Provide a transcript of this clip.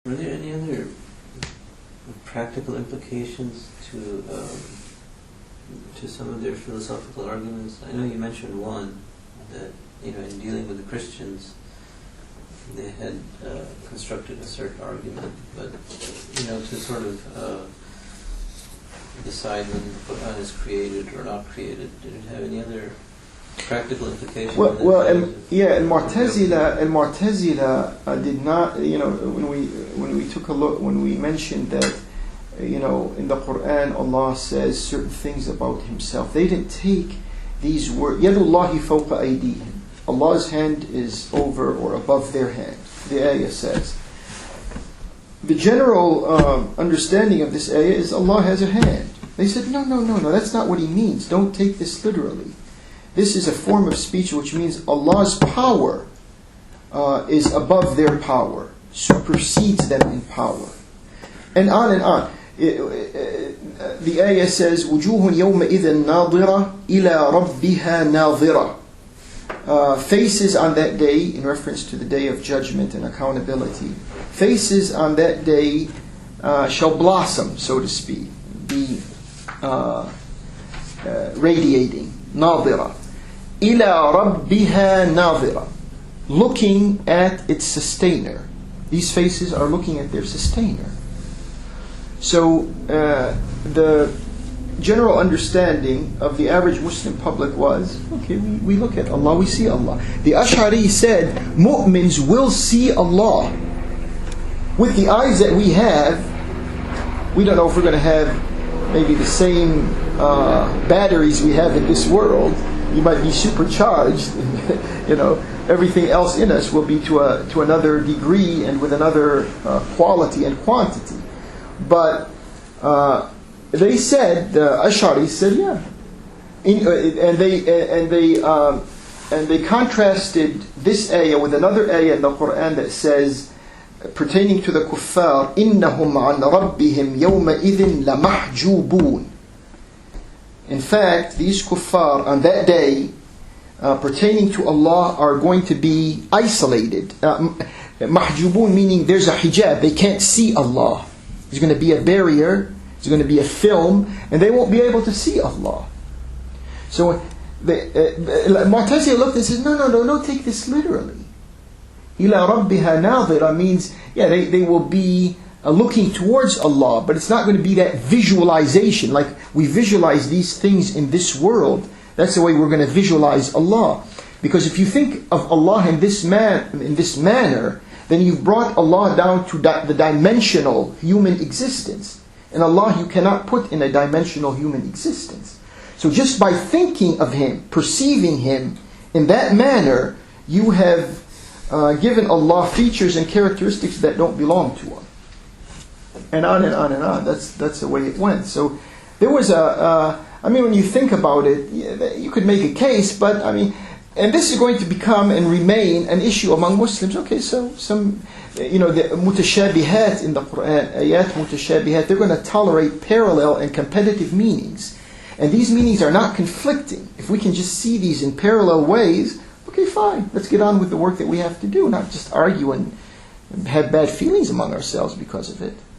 Are there any other practical implications to some of their philosophical arguments? I know you mentioned one, that in dealing with the Christians, they had constructed a certain argument, but to sort of decide when the Quran is created or not created, did it have any other practical implications? And Mu'tazila did not. When we mentioned that, in the Quran Allah says certain things about Himself, they didn't take these words. Yadullahi fawqa aydihim. Allah's hand is over or above their hand. The ayah says. The general understanding of this ayah is Allah has a hand. They said, no, that's not what He means. Don't take this literally. This is a form of speech which means Allah's power is above their power, supersedes them in power. And on and on. The ayah says, وُجُوهٌ يَوْمَئِذٍ نَاظِرَةٌ إِلَىٰ رَبِّهَا نَاظِرَةٌ. Faces on that day, in reference to the day of judgment and accountability, faces on that day shall blossom, so to speak, be radiating, ناظرة. إِلَىٰ رَبِّهَا نَاظِرَةٌ. Looking at its sustainer. These faces are looking at their sustainer. So the general understanding of the average Muslim public was, okay, we look at Allah, we see Allah. The Ash'ari said, mu'mins will see Allah. With the eyes that we have, we don't know if we're going to have maybe the same batteries we have in this world. You might be supercharged. Everything else in us will be to another degree and with another quality and quantity. But they said, the Ash'ari said, yeah, and they contrasted this ayah with another ayah in the Quran that says, pertaining to the kuffar, إِنَّهُمْ عَنْ رَبِّهِمْ يَوْمَئِذٍ لَمَحْجُوبُونَ. In fact, these kuffar on that day, pertaining to Allah, are going to be isolated. Mahjubun meaning there's a hijab, they can't see Allah. There's going to be a barrier, there's going to be a film, and they won't be able to see Allah. So Mu'tazila looked and said, no, don't take this literally. إِلَىٰ رَبِّهَا نَاظِرَةٌ means, they will be looking towards Allah, but it's not going to be that visualization. Like we visualize these things in this world, that's the way we're going to visualize Allah. Because if you think of Allah in this manner, then you've brought Allah down to the dimensional human existence. And Allah you cannot put in a dimensional human existence. So just by thinking of Him, perceiving Him in that manner, you have given Allah features and characteristics that don't belong to Him. And on and on and on. That's the way it went. So there was when you think about it, you could make a case, but and this is going to become and remain an issue among Muslims. Okay, so some, the mutashabihat in the Quran, ayat mutashabihat, they're going to tolerate parallel and competitive meanings. And these meanings are not conflicting. If we can just see these in parallel ways, okay, fine. Let's get on with the work that we have to do, not just argue and have bad feelings among ourselves because of it.